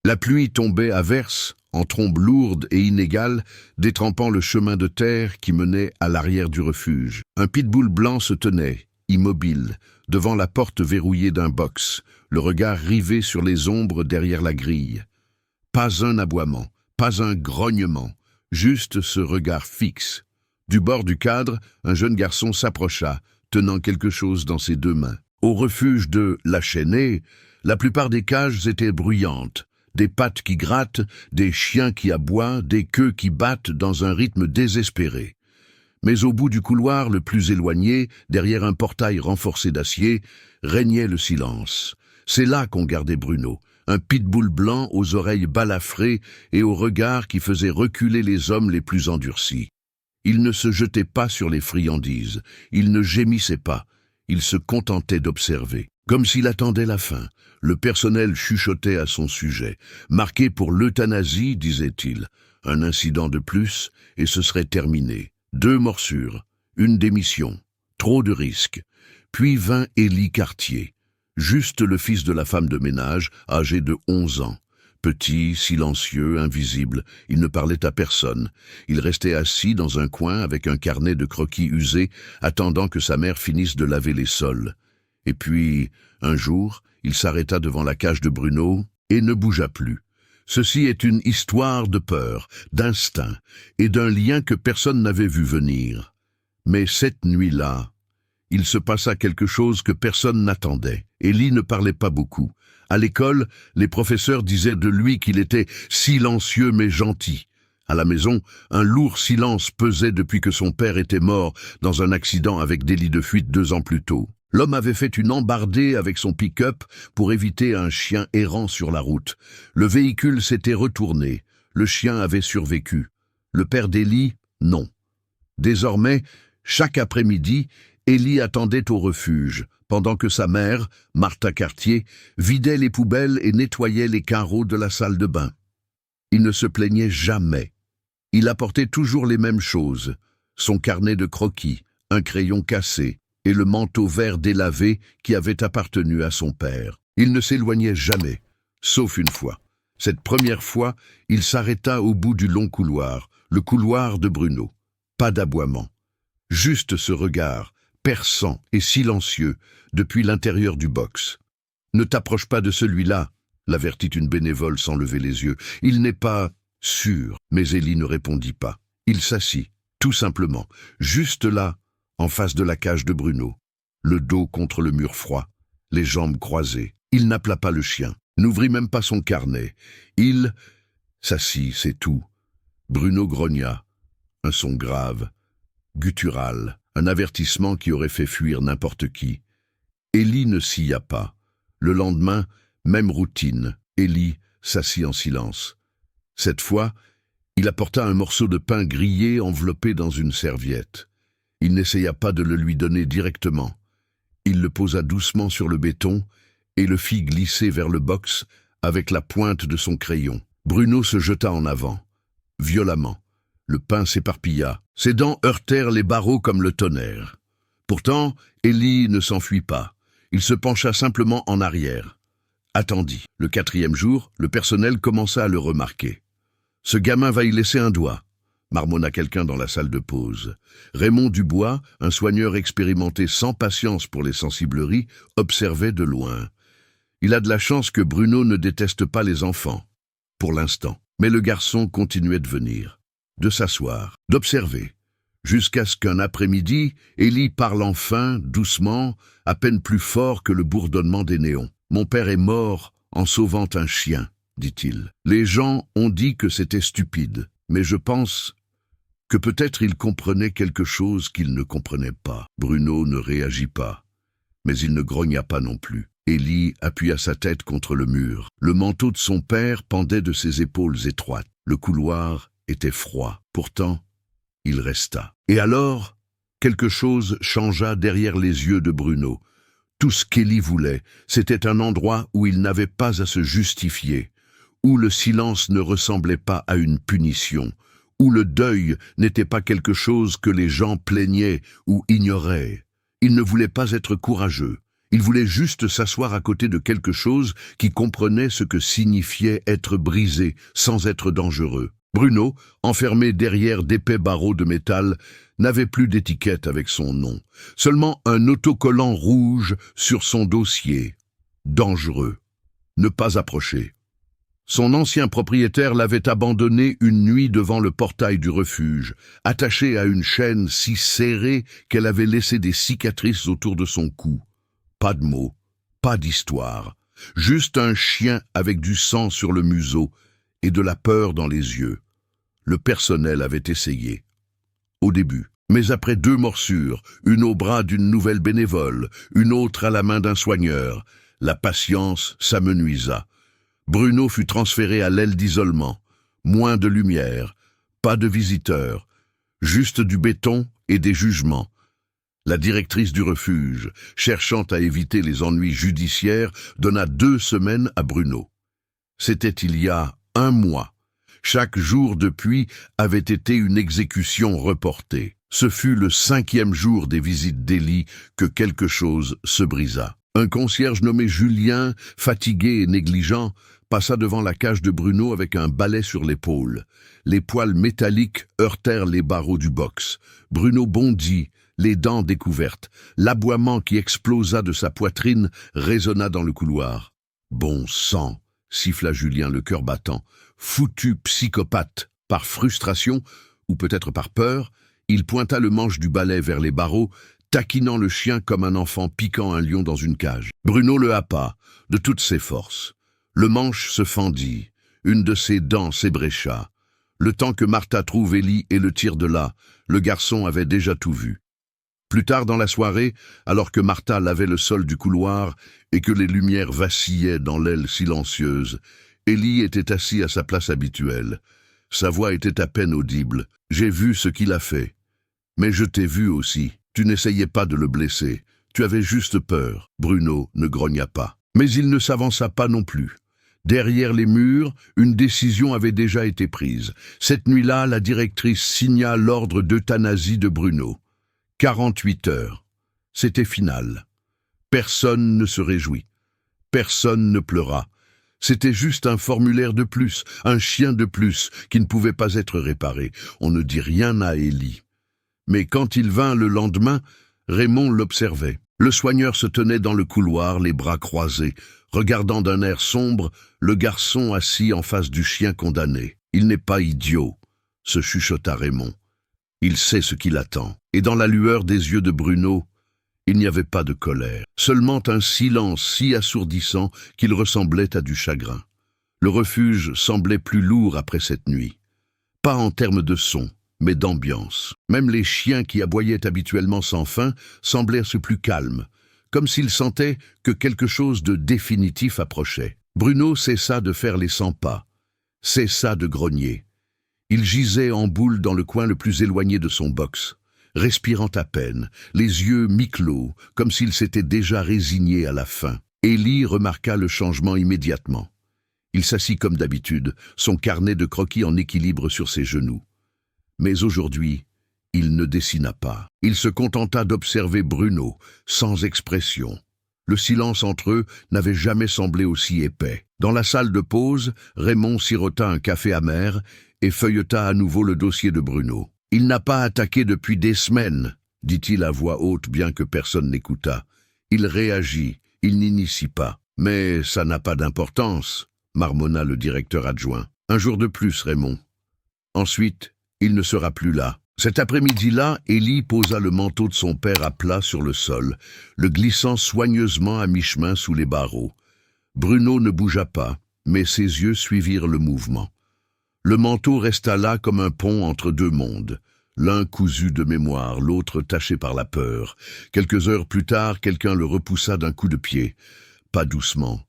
La pluie tombait à verse, en trombes lourdes et inégales, détrempant le chemin de terre qui menait à l'arrière du refuge. Un pitbull blanc se tenait, immobile, devant la porte verrouillée d'un box, le regard rivé sur les ombres derrière la grille. Pas un aboiement, pas un grognement, juste ce regard fixe. Du bord du cadre, un jeune garçon s'approcha, tenant quelque chose dans ses deux mains. Au refuge de la Chaînée, la plupart des cages étaient bruyantes. Des pattes qui grattent, des chiens qui aboient, des queues qui battent dans un rythme désespéré. Mais au bout du couloir le plus éloigné, derrière un portail renforcé d'acier, régnait le silence. C'est là qu'on gardait Bruno, un pitbull blanc aux oreilles balafrées et au regard qui faisait reculer les hommes les plus endurcis. Il ne se jetait pas sur les friandises, il ne gémissait pas, il se contentait d'observer. Comme s'il attendait la fin, le personnel chuchotait à son sujet. Marqué pour l'euthanasie, disait-il. Un incident de plus, et ce serait terminé. 2 morsures, une démission, trop de risques. Puis vint Élie Cartier, juste le fils de la femme de ménage, âgé de 11 ans. Petit, silencieux, invisible, il ne parlait à personne. Il restait assis dans un coin avec un carnet de croquis usés, attendant que sa mère finisse de laver les sols. Et puis, un jour, il s'arrêta devant la cage de Bruno et ne bougea plus. Ceci est une histoire de peur, d'instinct et d'un lien que personne n'avait vu venir. Mais cette nuit-là, il se passa quelque chose que personne n'attendait. Élie ne parlait pas beaucoup. À l'école, les professeurs disaient de lui qu'il était silencieux mais gentil. À la maison, un lourd silence pesait depuis que son père était mort dans un accident avec délit de fuite 2 ans plus tôt. L'homme avait fait une embardée avec son pick-up pour éviter un chien errant sur la route. Le véhicule s'était retourné. Le chien avait survécu. Le père d'Élie, non. Désormais, chaque après-midi, Élie attendait au refuge, pendant que sa mère, Martha Cartier, vidait les poubelles et nettoyait les carreaux de la salle de bain. Il ne se plaignait jamais. Il apportait toujours les mêmes choses, son carnet de croquis, un crayon cassé et le manteau vert délavé qui avait appartenu à son père. Il ne s'éloignait jamais, sauf une fois. Cette première fois, il s'arrêta au bout du long couloir, le couloir de Bruno. Pas d'aboiement. Juste ce regard, perçant et silencieux, depuis l'intérieur du box. « Ne t'approche pas de celui-là », l'avertit une bénévole sans lever les yeux. « Il n'est pas sûr. » Mais Élie ne répondit pas. Il s'assit, tout simplement, juste là, en face de la cage de Bruno, le dos contre le mur froid, les jambes croisées. Il n'appela pas le chien, n'ouvrit même pas son carnet. Il s'assit, c'est tout. Bruno grogna, un son grave, guttural, un avertissement qui aurait fait fuir n'importe qui. Élie ne sia pas. Le lendemain, même routine, Élie s'assit en silence. Cette fois, il apporta un morceau de pain grillé enveloppé dans une serviette. Il n'essaya pas de le lui donner directement. Il le posa doucement sur le béton et le fit glisser vers le box avec la pointe de son crayon. Bruno se jeta en avant, violemment. Le pain s'éparpilla. Ses dents heurtèrent les barreaux comme le tonnerre. Pourtant, Élie ne s'enfuit pas. Il se pencha simplement en arrière. Attendit. Le 4e jour, le personnel commença à le remarquer. « Ce gamin va y laisser un doigt », marmonna quelqu'un dans la salle de pause. Raymond Dubois, un soigneur expérimenté sans patience pour les sensibleries, observait de loin. Il a de la chance que Bruno ne déteste pas les enfants, pour l'instant. Mais le garçon continuait de venir, de s'asseoir, d'observer, jusqu'à ce qu'un après-midi, Élie parle enfin, doucement, à peine plus fort que le bourdonnement des néons. « Mon père est mort en sauvant un chien, » dit-il. Les gens ont dit que c'était stupide, mais je pense que peut-être il comprenait quelque chose qu'il ne comprenait pas. Bruno ne réagit pas, mais il ne grogna pas non plus. Élie appuya sa tête contre le mur. Le manteau de son père pendait de ses épaules étroites. Le couloir était froid. Pourtant, il resta. Et alors, quelque chose changea derrière les yeux de Bruno. Tout ce qu'Élie voulait, c'était un endroit où il n'avait pas à se justifier, où le silence ne ressemblait pas à une punition, où le deuil n'était pas quelque chose que les gens plaignaient ou ignoraient. Il ne voulait pas être courageux, Il voulait juste s'asseoir à côté de quelque chose qui comprenait ce que signifiait être brisé sans être dangereux. Bruno, enfermé derrière d'épais barreaux de métal, n'avait plus d'étiquette avec son nom, seulement un autocollant rouge sur son dossier. Dangereux. Ne pas approcher. Son ancien propriétaire l'avait abandonné une nuit devant le portail du refuge, attaché à une chaîne si serrée qu'elle avait laissé des cicatrices autour de son cou. Pas de mots, pas d'histoire, juste un chien avec du sang sur le museau et de la peur dans les yeux. Le personnel avait essayé. Au début, mais après 2 morsures, une au bras d'une nouvelle bénévole, une autre à la main d'un soigneur, la patience s'amenuisa. Bruno fut transféré à l'aile d'isolement. Moins de lumière, pas de visiteurs, juste du béton et des jugements. La directrice du refuge, cherchant à éviter les ennuis judiciaires, donna 2 semaines à Bruno. C'était il y a 1 mois. Chaque jour depuis avait été une exécution reportée. Ce fut le 5e jour des visites d'Élie que quelque chose se brisa. Un concierge nommé Julien, fatigué et négligent, passa devant la cage de Bruno avec un balai sur l'épaule. Les poils métalliques heurtèrent les barreaux du box. Bruno bondit, les dents découvertes. L'aboiement qui explosa de sa poitrine résonna dans le couloir. « Bon sang !» siffla Julien, le cœur battant. Foutu psychopathe! Par frustration, ou peut-être par peur, il pointa le manche du balai vers les barreaux, taquinant le chien comme un enfant piquant un lion dans une cage. Bruno le happa, de toutes ses forces. Le manche se fendit, une de ses dents s'ébrécha. Le temps que Martha trouve Élie et le tire de là, le garçon avait déjà tout vu. Plus tard dans la soirée, alors que Martha lavait le sol du couloir et que les lumières vacillaient dans l'aile silencieuse, Élie était assis à sa place habituelle. Sa voix était à peine audible. « J'ai vu ce qu'il a fait. Mais je t'ai vu aussi. Tu n'essayais pas de le blesser. Tu avais juste peur. » Bruno ne grogna pas. Mais il ne s'avança pas non plus. Derrière les murs, une décision avait déjà été prise. Cette nuit-là, la directrice signa l'ordre d'euthanasie de Bruno. 48 heures. C'était final. Personne ne se réjouit. Personne ne pleura. C'était juste un formulaire de plus, un chien de plus, qui ne pouvait pas être réparé. On ne dit rien à Élie. Mais quand il vint le lendemain, Raymond l'observait. Le soigneur se tenait dans le couloir, les bras croisés, regardant d'un air sombre le garçon assis en face du chien condamné. « Il n'est pas idiot », se chuchota Raymond. « Il sait ce qu'il attend. » Et dans la lueur des yeux de Bruno, il n'y avait pas de colère, seulement un silence si assourdissant qu'il ressemblait à du chagrin. Le refuge semblait plus lourd après cette nuit. Pas en termes de son, mais d'ambiance. Même les chiens qui aboyaient habituellement sans fin semblèrent plus calmes, comme s'ils sentaient que quelque chose de définitif approchait. Bruno cessa de faire les 100 pas, cessa de grogner. Il gisait en boule dans le coin le plus éloigné de son box, respirant à peine, les yeux mi-clos, comme s'il s'était déjà résigné à la fin. Élie remarqua le changement immédiatement. Il s'assit comme d'habitude, son carnet de croquis en équilibre sur ses genoux. Mais aujourd'hui, il ne dessina pas. Il se contenta d'observer Bruno, sans expression. Le silence entre eux n'avait jamais semblé aussi épais. Dans la salle de pause, Raymond sirota un café amer et feuilleta à nouveau le dossier de Bruno. « Il n'a pas attaqué depuis des semaines, » dit-il à voix haute bien que personne n'écoutât. « Il réagit, il n'initie pas. »« Mais ça n'a pas d'importance, » marmonna le directeur adjoint. « Un jour de plus, Raymond. Ensuite, il ne sera plus là. » Cet après-midi-là, Élie posa le manteau de son père à plat sur le sol, le glissant soigneusement à mi-chemin sous les barreaux. Bruno ne bougea pas, mais ses yeux suivirent le mouvement. Le manteau resta là comme un pont entre 2 mondes, l'un cousu de mémoire, l'autre taché par la peur. Quelques heures plus tard, quelqu'un le repoussa d'un coup de pied. Pas doucement.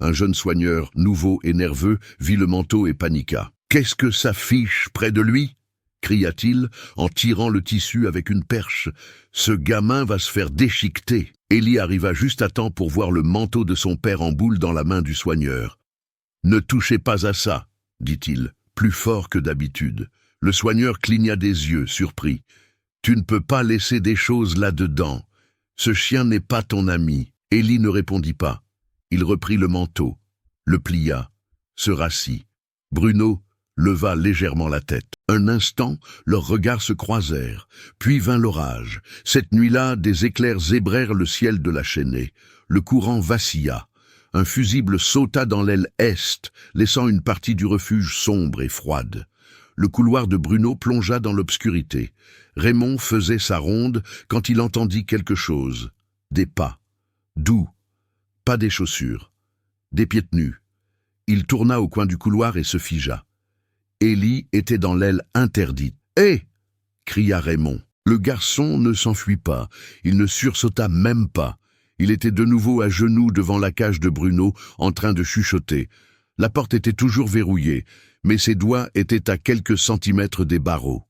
Un jeune soigneur, nouveau et nerveux, vit le manteau et paniqua. « Qu'est-ce que ça fiche près de lui ?» cria-t-il en tirant le tissu avec une perche. « Ce gamin va se faire déchiqueter !» Élie arriva juste à temps pour voir le manteau de son père en boule dans la main du soigneur. « Ne touchez pas à ça !» dit-il, plus fort que d'habitude. Le soigneur cligna des yeux, surpris. « Tu ne peux pas laisser des choses là-dedans. Ce chien n'est pas ton ami. » Élie ne répondit pas. Il reprit le manteau, le plia, se rassit. Bruno leva légèrement la tête. Un instant, leurs regards se croisèrent, puis vint l'orage. Cette nuit-là, des éclairs zébrèrent le ciel de la Chênaie. Le courant vacilla. Un fusible sauta dans l'aile est, laissant une partie du refuge sombre et froide. Le couloir de Bruno plongea dans l'obscurité. Raymond faisait sa ronde quand il entendit quelque chose. Des pas. Doux. Pas des chaussures. Des pieds nus. Il tourna au coin du couloir et se figea. Élie était dans l'aile interdite. « Hé !» cria Raymond. Le garçon ne s'enfuit pas. Il ne sursauta même pas. Il était de nouveau à genoux devant la cage de Bruno, en train de chuchoter. La porte était toujours verrouillée, mais ses doigts étaient à quelques centimètres des barreaux.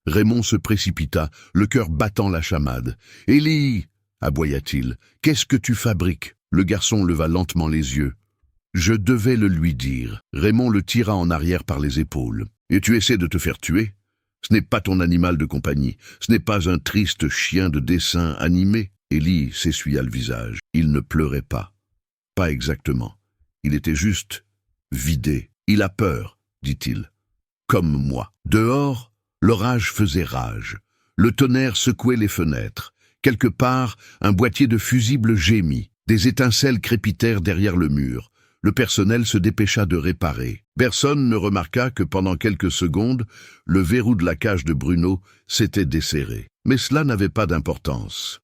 Raymond se précipita, le cœur battant la chamade. « Élie !» aboya-t-il. « Qu'est-ce que tu fabriques ?» Le garçon leva lentement les yeux. « Je devais le lui dire. » Raymond le tira en arrière par les épaules. « Et tu essaies de te faire tuer ? Ce n'est pas ton animal de compagnie. Ce n'est pas un triste chien de dessin animé. » Élie s'essuya le visage. Il ne pleurait pas. Pas exactement. Il était juste vidé. « Il a peur, » dit-il. « Comme moi. » Dehors, l'orage faisait rage. Le tonnerre secouait les fenêtres. Quelque part, un boîtier de fusible gémit. Des étincelles crépitèrent derrière le mur. Le personnel se dépêcha de réparer. Personne ne remarqua que pendant quelques secondes, le verrou de la cage de Bruno s'était desserré. Mais cela n'avait pas d'importance.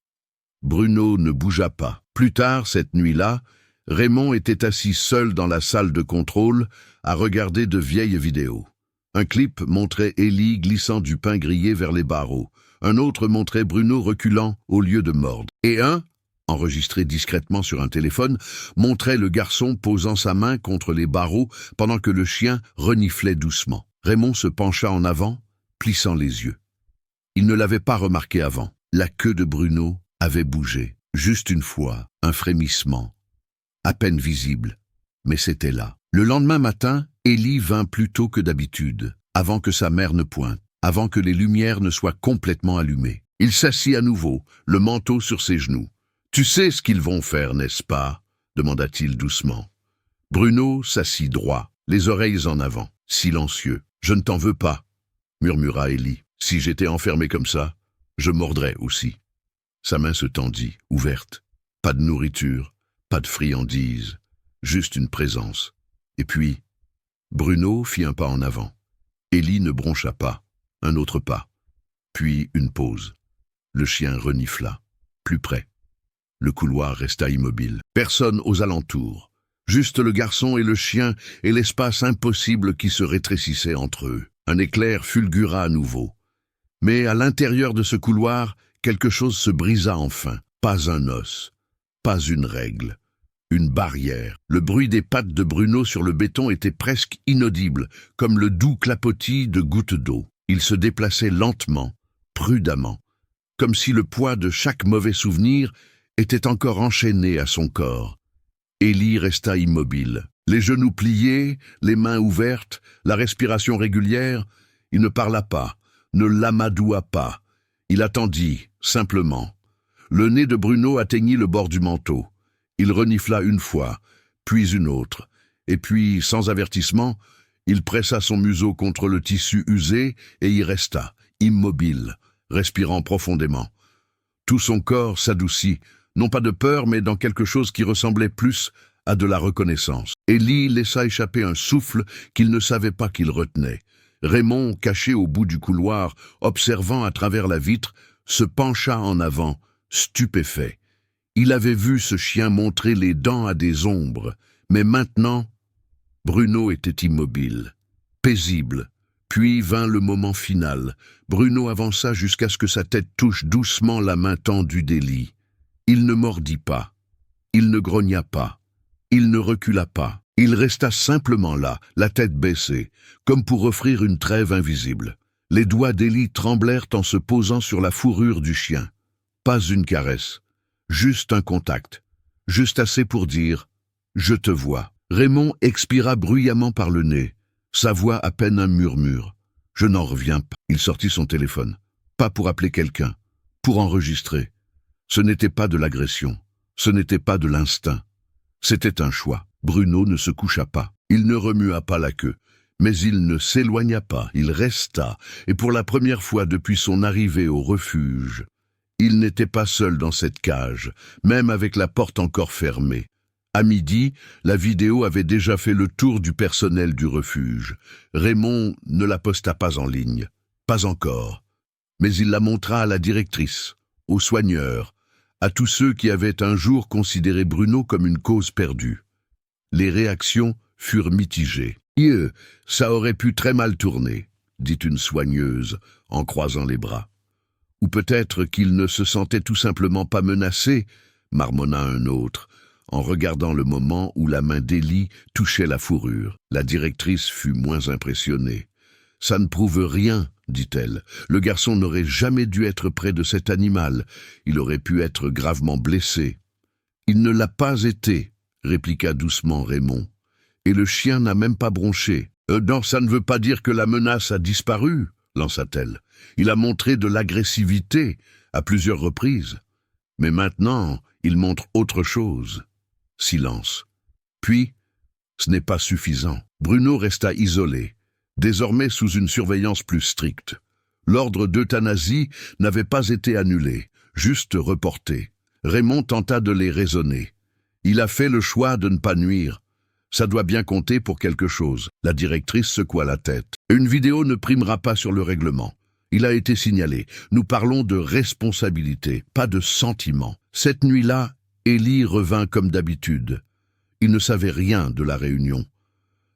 Bruno ne bougea pas. Plus tard, cette nuit-là, Raymond était assis seul dans la salle de contrôle à regarder de vieilles vidéos. Un clip montrait Élie glissant du pain grillé vers les barreaux. Un autre montrait Bruno reculant au lieu de mordre. Et un, enregistré discrètement sur un téléphone, montrait le garçon posant sa main contre les barreaux pendant que le chien reniflait doucement. Raymond se pencha en avant, plissant les yeux. Il ne l'avait pas remarqué avant. La queue de Bruno avait bougé. Juste une fois, un frémissement. À peine visible, mais c'était là. Le lendemain matin, Élie vint plus tôt que d'habitude, avant que sa mère ne pointe, avant que les lumières ne soient complètement allumées. Il s'assit à nouveau, le manteau sur ses genoux. « Tu sais ce qu'ils vont faire, n'est-ce pas ?» demanda-t-il doucement. Bruno s'assit droit, les oreilles en avant, silencieux. « Je ne t'en veux pas, » murmura Élie. « Si j'étais enfermé comme ça, je mordrais aussi. » Sa main se tendit, ouverte. Pas de nourriture, pas de friandises, juste une présence. Et puis, Bruno fit un pas en avant. Élie ne broncha pas, un autre pas. Puis une pause. Le chien renifla, plus près. Le couloir resta immobile. Personne aux alentours. Juste le garçon et le chien et l'espace impossible qui se rétrécissait entre eux. Un éclair fulgura à nouveau. Mais à l'intérieur de ce couloir, quelque chose se brisa enfin. Pas un os, pas une règle, une barrière. Le bruit des pattes de Bruno sur le béton était presque inaudible, comme le doux clapotis de gouttes d'eau. Il se déplaçait lentement, prudemment, comme si le poids de chaque mauvais souvenir était encore enchaîné à son corps. Élie resta immobile, les genoux pliés, les mains ouvertes, la respiration régulière. Il ne parla pas, ne l'amadoua pas. Il attendit, simplement. Le nez de Bruno atteignit le bord du manteau. Il renifla une fois, puis une autre, et puis, sans avertissement, il pressa son museau contre le tissu usé et y resta, immobile, respirant profondément. Tout son corps s'adoucit, non pas de peur, mais dans quelque chose qui ressemblait plus à de la reconnaissance. Élie laissa échapper un souffle qu'il ne savait pas qu'il retenait. Raymond, caché au bout du couloir, observant à travers la vitre, se pencha en avant, stupéfait. Il avait vu ce chien montrer les dents à des ombres, mais maintenant, Bruno était immobile, paisible. Puis vint le moment final. Bruno avança jusqu'à ce que sa tête touche doucement la main tendue d'Élie. Il ne mordit pas, il ne grogna pas, il ne recula pas. Il resta simplement là, la tête baissée, comme pour offrir une trêve invisible. Les doigts d'Élie tremblèrent en se posant sur la fourrure du chien. Pas une caresse, juste un contact, juste assez pour dire « Je te vois ». Raymond expira bruyamment par le nez, sa voix à peine un murmure. « Je n'en reviens pas ». Il sortit son téléphone, pas pour appeler quelqu'un, pour enregistrer. Ce n'était pas de l'agression, Ce n'était pas de l'instinct. C'était un choix. Bruno ne se coucha pas. Il ne remua pas la queue. Mais il ne s'éloigna pas, il resta, et pour la première fois depuis son arrivée au refuge, il n'était pas seul dans cette cage, même avec la porte encore fermée. À midi, la vidéo avait déjà fait le tour du personnel du refuge. Raymond ne la posta pas en ligne, pas encore. Mais il la montra à la directrice, aux soigneurs, à tous ceux qui avaient un jour considéré Bruno comme une cause perdue. Les réactions furent mitigées. « Ça aurait pu très mal tourner », dit une soigneuse en croisant les bras. « Ou peut-être qu'il ne se sentait tout simplement pas menacé », marmonna un autre, en regardant le moment où la main d'Élie touchait la fourrure. La directrice fut moins impressionnée. « Ça ne prouve rien », dit-elle. « Le garçon n'aurait jamais dû être près de cet animal. Il aurait pu être gravement blessé. »« Il ne l'a pas été », répliqua doucement Raymond. « Et le chien n'a même pas bronché. Non, ça ne veut pas dire que la menace a disparu, lança-t-elle. Il a montré de l'agressivité à plusieurs reprises. Mais maintenant, il montre autre chose. » Silence. Puis, ce n'est pas suffisant. Bruno resta isolé, désormais sous une surveillance plus stricte. L'ordre d'euthanasie n'avait pas été annulé, juste reporté. Raymond tenta de les raisonner. Il a fait le choix de ne pas nuire. Ça doit bien compter pour quelque chose. La directrice secoua la tête. Une vidéo ne primera pas sur le règlement. Il a été signalé. Nous parlons de responsabilité, pas de sentiment. Cette nuit-là, Élie revint comme d'habitude. Il ne savait rien de la réunion.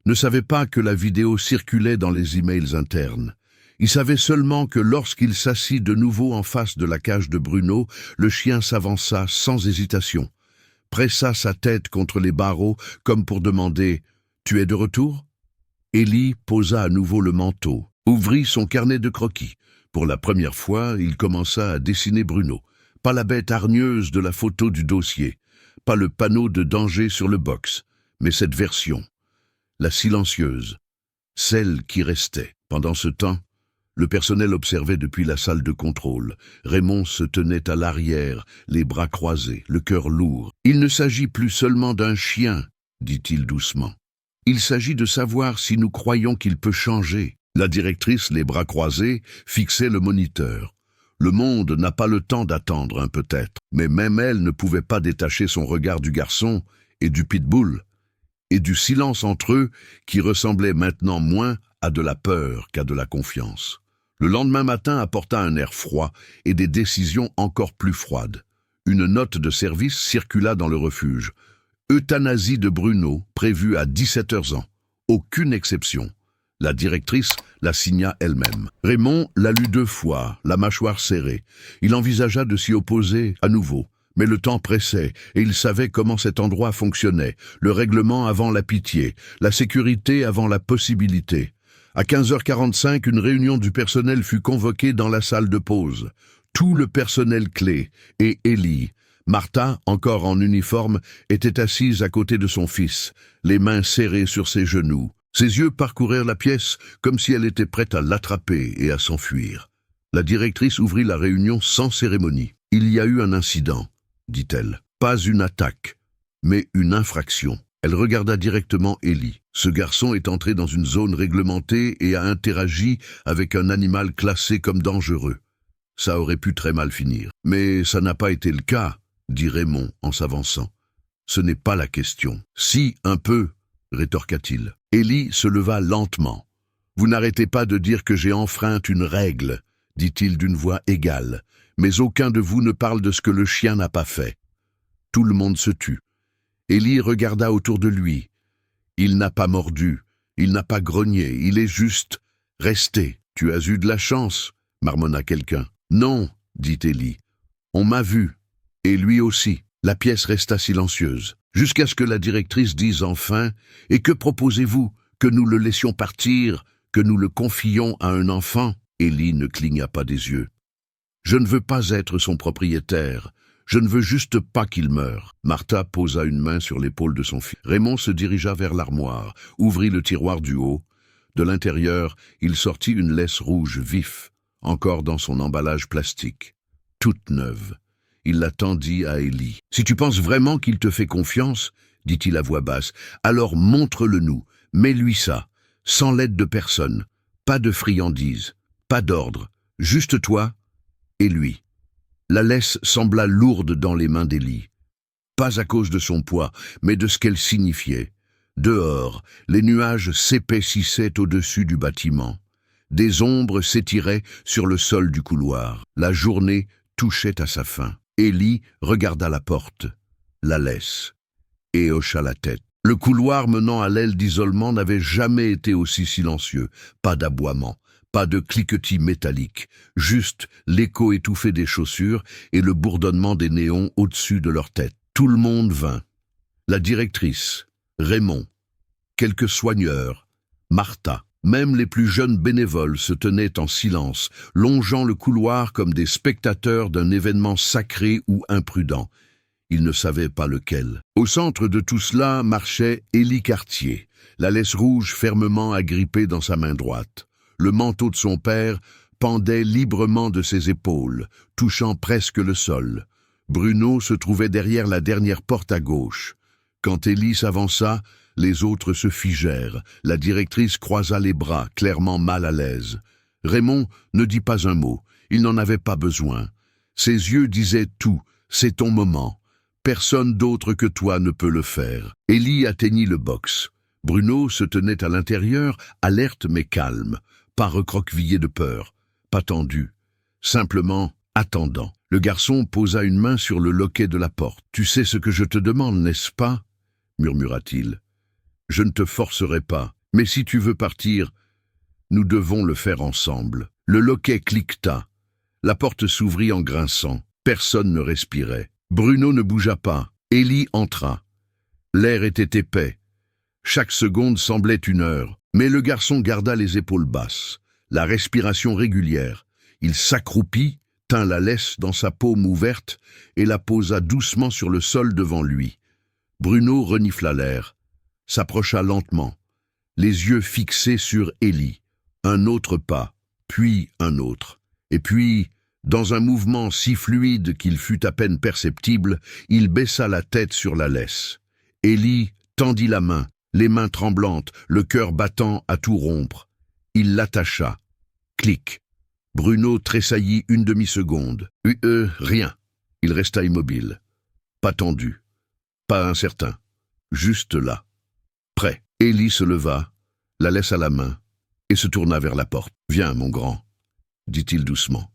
Ne savait pas que la vidéo circulait dans les emails internes. Il savait seulement que lorsqu'il s'assit de nouveau en face de la cage de Bruno, le chien s'avança sans hésitation. Pressa sa tête contre les barreaux comme pour demander « Tu es de retour ?» Élie posa à nouveau le manteau, ouvrit son carnet de croquis. Pour la première fois, il commença à dessiner Bruno. Pas la bête hargneuse de la photo du dossier, pas le panneau de danger sur le box, mais cette version, la silencieuse, celle qui restait. Pendant ce temps, le personnel observait depuis la salle de contrôle. Raymond se tenait à l'arrière, les bras croisés, le cœur lourd. « Il ne s'agit plus seulement d'un chien, » dit-il doucement. « Il s'agit de savoir si nous croyons qu'il peut changer. » La directrice, les bras croisés, fixait le moniteur. Le monde n'a pas le temps d'attendre, hein, peut-être. Mais même elle ne pouvait pas détacher son regard du garçon et du pitbull, et du silence entre eux qui ressemblait maintenant moins à de la peur qu'à de la confiance. Le lendemain matin apporta un air froid et des décisions encore plus froides. Une note de service circula dans le refuge. Euthanasie de Bruno, prévue à 17h. Aucune exception. La directrice la signa elle-même. Raymond la lut 2 fois, la mâchoire serrée. Il envisagea de s'y opposer à nouveau. Mais le temps pressait, et il savait comment cet endroit fonctionnait. Le règlement avant la pitié, la sécurité avant la possibilité. À 15h45, une réunion du personnel fut convoquée dans la salle de pause. Tout le personnel clé et Élie. Martha, encore en uniforme, était assise à côté de son fils, les mains serrées sur ses genoux. Ses yeux parcoururent la pièce comme si elle était prête à l'attraper et à s'enfuir. La directrice ouvrit la réunion sans cérémonie. « Il y a eu un incident », dit-elle. « Pas une attaque, mais une infraction. » Elle regarda directement Élie. Ce garçon est entré dans une zone réglementée et a interagi avec un animal classé comme dangereux. Ça aurait pu très mal finir. Mais ça n'a pas été le cas, dit Raymond en s'avançant. Ce n'est pas la question. Si, un peu, rétorqua-t-il. Élie se leva lentement. Vous n'arrêtez pas de dire que j'ai enfreint une règle, dit-il d'une voix égale. Mais aucun de vous ne parle de ce que le chien n'a pas fait. Tout le monde se tut. Élie regarda autour de lui. Il n'a pas mordu, il n'a pas grogné, il est juste resté. Tu as eu de la chance, marmonna quelqu'un. Non, dit Élie. On m'a vu, et lui aussi. La pièce resta silencieuse, jusqu'à ce que la directrice dise enfin « Et que proposez-vous? Que nous le laissions partir? Que nous le confions à un enfant ?» Élie ne cligna pas des yeux. « Je ne veux pas être son propriétaire. Je ne veux juste pas qu'il meure. » Martha posa une main sur l'épaule de son fils. Raymond se dirigea vers l'armoire, ouvrit le tiroir du haut. De l'intérieur, il sortit une laisse rouge vif, encore dans son emballage plastique, toute neuve. Il la tendit à Élie. « Si tu penses vraiment qu'il te fait confiance, dit-il à voix basse, alors montre-le-nous, mets-lui ça, sans l'aide de personne, pas de friandises, pas d'ordre, juste toi et lui. » La laisse sembla lourde dans les mains d'Élie. Pas à cause de son poids, mais de ce qu'elle signifiait. Dehors, les nuages s'épaississaient au-dessus du bâtiment. Des ombres s'étiraient sur le sol du couloir. La journée touchait à sa fin. Élie regarda la porte, la laisse, et hocha la tête. Le couloir menant à l'aile d'isolement n'avait jamais été aussi silencieux. Pas d'aboiement, pas de cliquetis métallique, juste l'écho étouffé des chaussures et le bourdonnement des néons au-dessus de leur tête. Tout le monde vint. La directrice, Raymond, quelques soigneurs, Martha. Même les plus jeunes bénévoles se tenaient en silence, longeant le couloir comme des spectateurs d'un événement sacré ou imprudent. Ils ne savaient pas lequel. Au centre de tout cela marchait Élie Cartier, la laisse rouge fermement agrippée dans sa main droite. Le manteau de son père pendait librement de ses épaules, touchant presque le sol. Bruno se trouvait derrière la dernière porte à gauche. Quand Élie s'avança, les autres se figèrent. La directrice croisa les bras, clairement mal à l'aise. Raymond ne dit pas un mot. Il n'en avait pas besoin. Ses yeux disaient tout. C'est ton moment. Personne d'autre que toi ne peut le faire. Élie atteignit le box. Bruno se tenait à l'intérieur, alerte mais calme. Pas recroquevillé de peur. Pas tendu. Simplement attendant. Le garçon posa une main sur le loquet de la porte. « Tu sais ce que je te demande, n'est-ce pas ?» murmura-t-il. « Je ne te forcerai pas, mais si tu veux partir, nous devons le faire ensemble. » Le loquet cliqueta. La porte s'ouvrit en grinçant. Personne ne respirait. Bruno ne bougea pas. Élie entra. L'air était épais. Chaque seconde semblait une heure, mais le garçon garda les épaules basses, la respiration régulière. Il s'accroupit, tint la laisse dans sa paume ouverte et la posa doucement sur le sol devant lui. Bruno renifla l'air, s'approcha lentement, les yeux fixés sur Élie. Un autre pas, puis un autre. Et puis, dans un mouvement si fluide qu'il fut à peine perceptible, il baissa la tête sur la laisse. Élie tendit la main, les mains tremblantes, le cœur battant à tout rompre. Il l'attacha. Clic. Bruno tressaillit une demi-seconde. Rien. Il resta immobile. Pas tendu. Pas incertain. Juste là. Prêt. Élie se leva, la laisse à la main, et se tourna vers la porte. « Viens, mon grand, » dit-il doucement.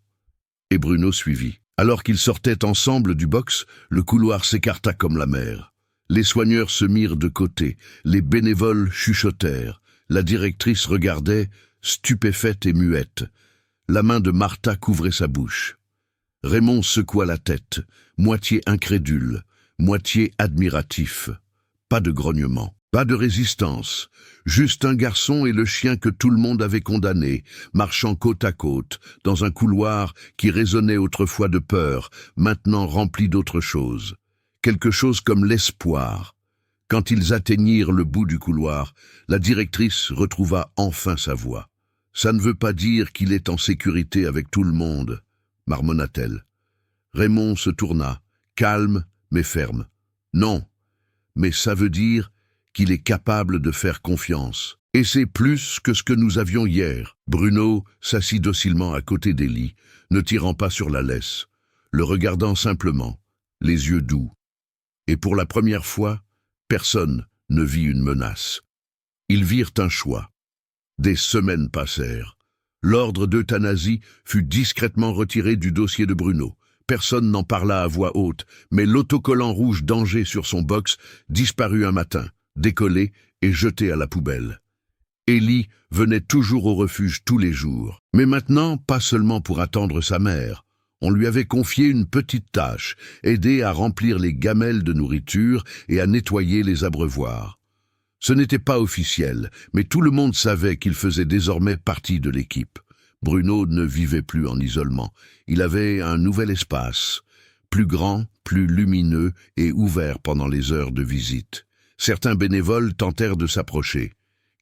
Et Bruno suivit. Alors qu'ils sortaient ensemble du box, le couloir s'écarta comme la mer. Les soigneurs se mirent de côté, les bénévoles chuchotèrent. La directrice regardait, stupéfaite et muette. La main de Martha couvrait sa bouche. Raymond secoua la tête, moitié incrédule, moitié admiratif. Pas de grognement, pas de résistance, juste un garçon et le chien que tout le monde avait condamné, marchant côte à côte, dans un couloir qui résonnait autrefois de peur, maintenant rempli d'autre chose. Quelque chose comme l'espoir. Quand ils atteignirent le bout du couloir, la directrice retrouva enfin sa voix. « Ça ne veut pas dire qu'il est en sécurité avec tout le monde, » marmonna-t-elle. Raymond se tourna, calme mais ferme. « Non, mais ça veut dire qu'il est capable de faire confiance. Et c'est plus que ce que nous avions hier. » Bruno s'assit docilement à côté d'Élie, ne tirant pas sur la laisse, le regardant simplement, les yeux doux. Et pour la première fois, personne ne vit une menace. Ils virent un choix. Des semaines passèrent. L'ordre d'euthanasie fut discrètement retiré du dossier de Bruno. Personne n'en parla à voix haute, mais l'autocollant rouge danger sur son box disparut un matin, décollé et jeté à la poubelle. Élie venait toujours au refuge tous les jours, mais maintenant pas seulement pour attendre sa mère. On lui avait confié une petite tâche, aider à remplir les gamelles de nourriture et à nettoyer les abreuvoirs. Ce n'était pas officiel, mais tout le monde savait qu'il faisait désormais partie de l'équipe. Bruno ne vivait plus en isolement. Il avait un nouvel espace, plus grand, plus lumineux et ouvert pendant les heures de visite. Certains bénévoles tentèrent de s'approcher.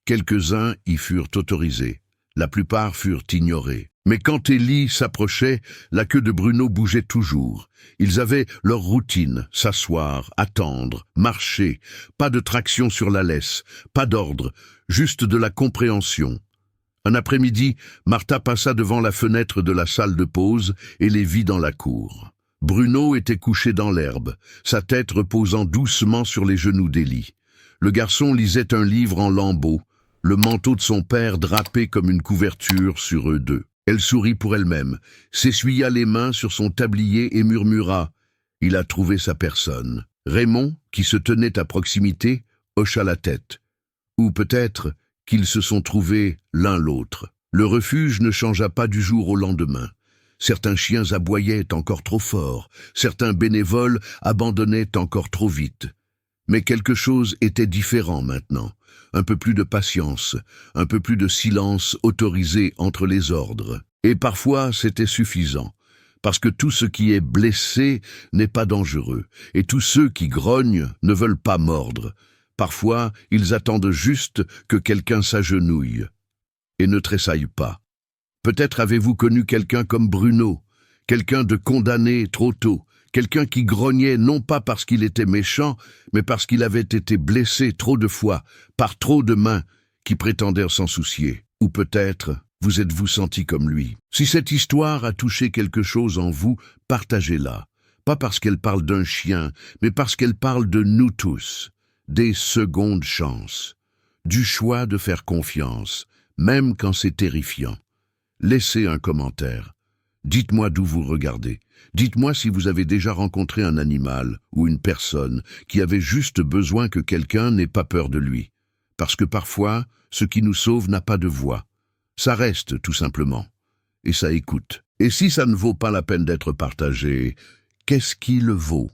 Quelques-uns y furent autorisés. La plupart furent ignorés. Mais quand Élie s'approchait, la queue de Bruno bougeait toujours. Ils avaient leur routine, s'asseoir, attendre, marcher, pas de traction sur la laisse, pas d'ordre, juste de la compréhension. Un après-midi, Martha passa devant la fenêtre de la salle de pause et les vit dans la cour. Bruno était couché dans l'herbe, sa tête reposant doucement sur les genoux d'Élie. Le garçon lisait un livre en lambeaux, le manteau de son père drapé comme une couverture sur eux deux. Elle sourit pour elle-même, s'essuya les mains sur son tablier et murmura « Il a trouvé sa personne ». Raymond, qui se tenait à proximité, hocha la tête. Ou peut-être qu'ils se sont trouvés l'un l'autre. Le refuge ne changea pas du jour au lendemain. Certains chiens aboyaient encore trop fort, certains bénévoles abandonnaient encore trop vite. Mais quelque chose était différent maintenant. Un peu plus de patience, un peu plus de silence autorisé entre les ordres. Et parfois, c'était suffisant, parce que tout ce qui est blessé n'est pas dangereux, et tous ceux qui grognent ne veulent pas mordre. Parfois, ils attendent juste que quelqu'un s'agenouille et ne tressaille pas. Peut-être avez-vous connu quelqu'un comme Bruno, quelqu'un de condamné trop tôt, quelqu'un qui grognait non pas parce qu'il était méchant, mais parce qu'il avait été blessé trop de fois, par trop de mains qui prétendèrent s'en soucier. Ou peut-être vous êtes-vous senti comme lui. Si cette histoire a touché quelque chose en vous, partagez-la. Pas parce qu'elle parle d'un chien, mais parce qu'elle parle de nous tous. Des secondes chances. Du choix de faire confiance, même quand c'est terrifiant. Laissez un commentaire. Dites-moi d'où vous regardez. Dites-moi si vous avez déjà rencontré un animal ou une personne qui avait juste besoin que quelqu'un n'ait pas peur de lui. Parce que parfois, ce qui nous sauve n'a pas de voix. Ça reste, tout simplement. Et ça écoute. Et si ça ne vaut pas la peine d'être partagé, qu'est-ce qui le vaut ?